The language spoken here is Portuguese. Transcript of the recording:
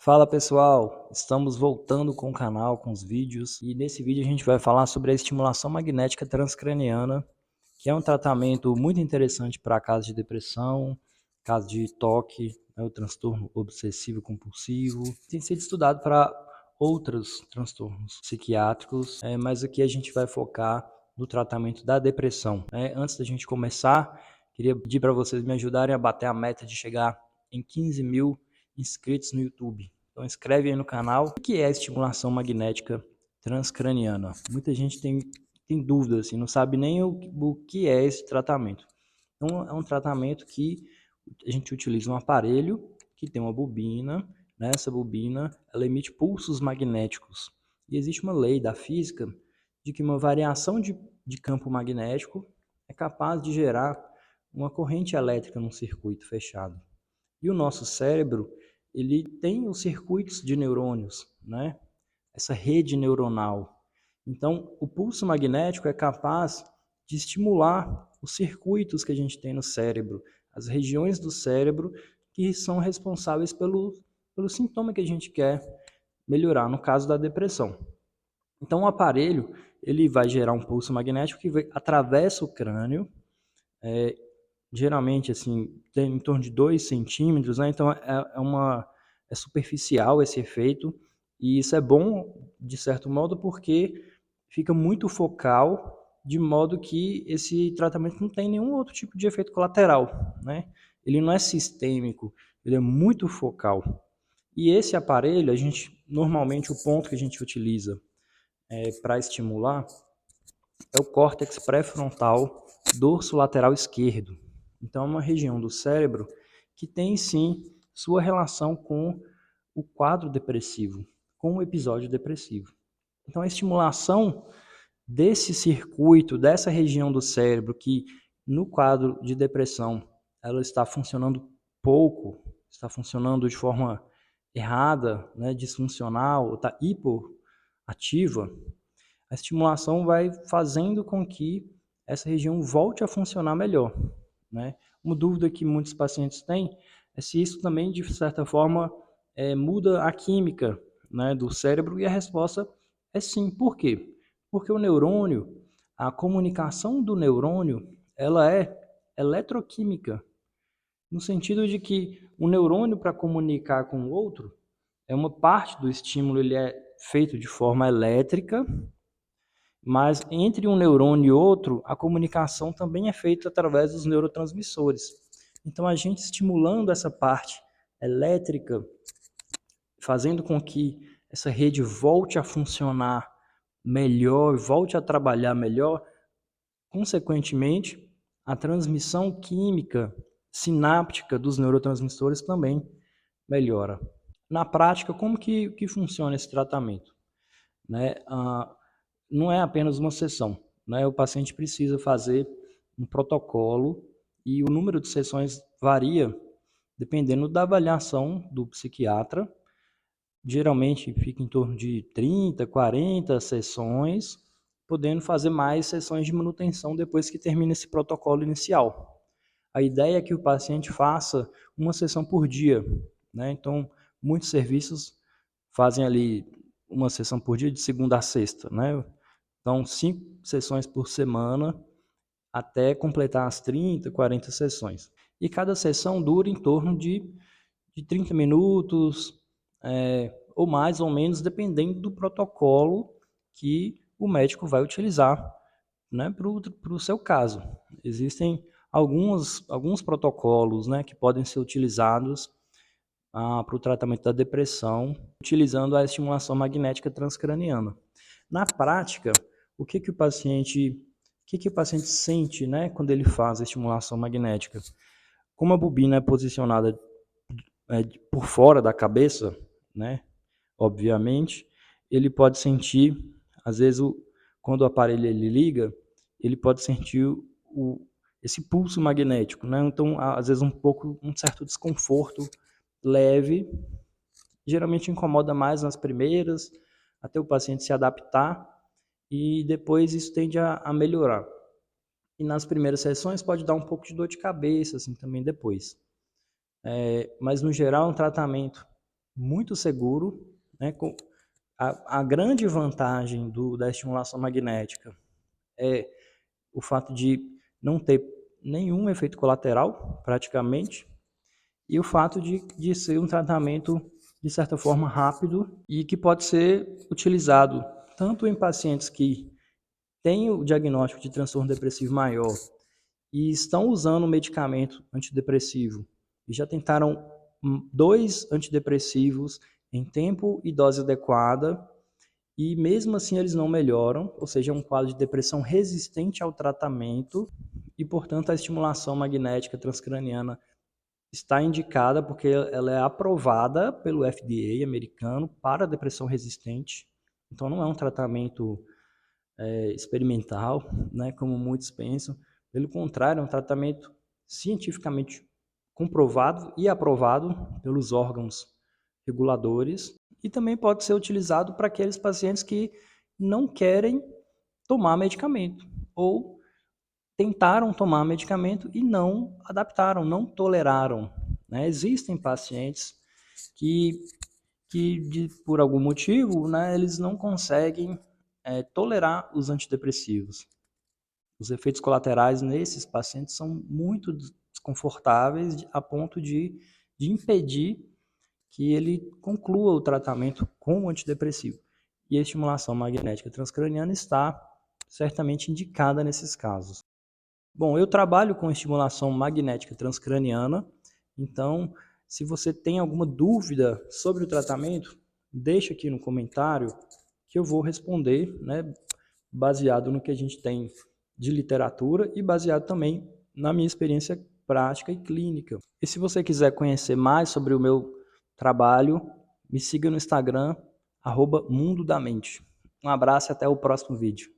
Fala pessoal, estamos voltando com o canal, com os vídeos, e nesse vídeo a gente vai falar sobre a estimulação magnética transcraniana, que é um tratamento muito interessante para casos de depressão, casos de toque, o transtorno obsessivo compulsivo. Tem sido estudado para outros transtornos psiquiátricos, mas aqui a gente vai focar no tratamento da depressão. Antes da gente começar, queria pedir para vocês me ajudarem a bater a meta de chegar em 15 mil inscritos no YouTube. Então inscreve aí no canal. O que é a estimulação magnética transcraniana? Muita gente tem dúvidas, assim, não sabe nem o que é esse tratamento. Então é um tratamento que a gente utiliza um aparelho que tem uma bobina. Nessa bobina ela emite pulsos magnéticos. E existe uma lei da física de que uma variação de campo magnético é capaz de gerar uma corrente elétrica num circuito fechado. E o nosso cérebro, ele tem os circuitos de neurônios, né? Essa rede neuronal. Então, o pulso magnético é capaz de estimular os circuitos que a gente tem no cérebro, as regiões do cérebro que são responsáveis pelo sintoma que a gente quer melhorar, no caso da depressão. Então, o aparelho ele vai gerar um pulso magnético que atravessa o crânio, geralmente assim, tem em torno de 2 centímetros, né? Então é superficial esse efeito, e isso é bom, de certo modo, porque fica muito focal, de modo que esse tratamento não tem nenhum outro tipo de efeito colateral, né? Ele não é sistêmico, ele é muito focal. E esse aparelho, normalmente o ponto que a gente utiliza para estimular é o córtex pré-frontal dorso-lateral esquerdo. Então, é uma região do cérebro que tem, sim, sua relação com o quadro depressivo, com o episódio depressivo. Então, a estimulação desse circuito, dessa região do cérebro que, no quadro de depressão, ela está funcionando pouco, está funcionando de forma errada, né, disfuncional, está hipoativa, a estimulação vai fazendo com que essa região volte a funcionar melhor, né? Uma dúvida que muitos pacientes têm é se isso também, de certa forma, muda a química, né, do cérebro, e a resposta é sim. Por quê? Porque o neurônio, a comunicação do neurônio, ela é eletroquímica, no sentido de que o neurônio, para comunicar com o outro, uma parte do estímulo ele é feito de forma elétrica, mas entre um neurônio e outro, a comunicação também é feita através dos neurotransmissores. Então, a gente estimulando essa parte elétrica, fazendo com que essa rede volte a funcionar melhor, volte a trabalhar melhor, consequentemente, a transmissão química sináptica dos neurotransmissores também melhora. Na prática, como que funciona esse tratamento? Né? Não é apenas uma sessão, né? O paciente precisa fazer um protocolo e o número de sessões varia dependendo da avaliação do psiquiatra. Geralmente fica em torno de 30, 40 sessões, podendo fazer mais sessões de manutenção depois que termina esse protocolo inicial. A ideia é que o paciente faça uma sessão por dia, né? Então, muitos serviços fazem ali uma sessão por dia de segunda a sexta, né? Então, 5 sessões por semana até completar as 30, 40 sessões. E cada sessão dura em torno de 30 minutos, ou mais ou menos, dependendo do protocolo que o médico vai utilizar, né, para o seu caso. Existem alguns protocolos, né, que podem ser utilizados para o tratamento da depressão, utilizando a estimulação magnética transcraniana. Na prática, o que o paciente sente, né, quando ele faz a estimulação magnética? Como a bobina é posicionada por fora da cabeça, né, obviamente, ele pode sentir, às vezes, quando o aparelho ele liga, ele pode sentir esse pulso magnético, né? Então, às vezes, um certo desconforto leve, geralmente incomoda mais nas primeiras, até o paciente se adaptar, e depois isso tende a melhorar. E nas primeiras sessões pode dar um pouco de dor de cabeça, assim, também depois. Mas no geral é um tratamento muito seguro, né? A grande vantagem da estimulação magnética é o fato de não ter nenhum efeito colateral, praticamente, e o fato de ser um tratamento, de certa forma, rápido e que pode ser utilizado tanto em pacientes que têm o diagnóstico de transtorno depressivo maior e estão usando um medicamento antidepressivo e já tentaram 2 antidepressivos em tempo e dose adequada e mesmo assim eles não melhoram, ou seja, é um quadro de depressão resistente ao tratamento e, portanto, a estimulação magnética transcraniana está indicada porque ela é aprovada pelo FDA americano para depressão resistente. Então não é um tratamento experimental, né, como muitos pensam. Pelo contrário, é um tratamento cientificamente comprovado e aprovado pelos órgãos reguladores e também pode ser utilizado para aqueles pacientes que não querem tomar medicamento ou tentaram tomar medicamento e não adaptaram, não toleraram. Né? Existem pacientes que, por algum motivo, né, eles não conseguem tolerar os antidepressivos. Os efeitos colaterais nesses pacientes são muito desconfortáveis a ponto de impedir que ele conclua o tratamento com o antidepressivo. E a estimulação magnética transcraniana está certamente indicada nesses casos. Bom, eu trabalho com estimulação magnética transcraniana, então, se você tem alguma dúvida sobre o tratamento, deixa aqui no comentário que eu vou responder, né, baseado no que a gente tem de literatura e baseado também na minha experiência prática e clínica. E se você quiser conhecer mais sobre o meu trabalho, me siga no Instagram, @Mundo da Mente. Um abraço e até o próximo vídeo.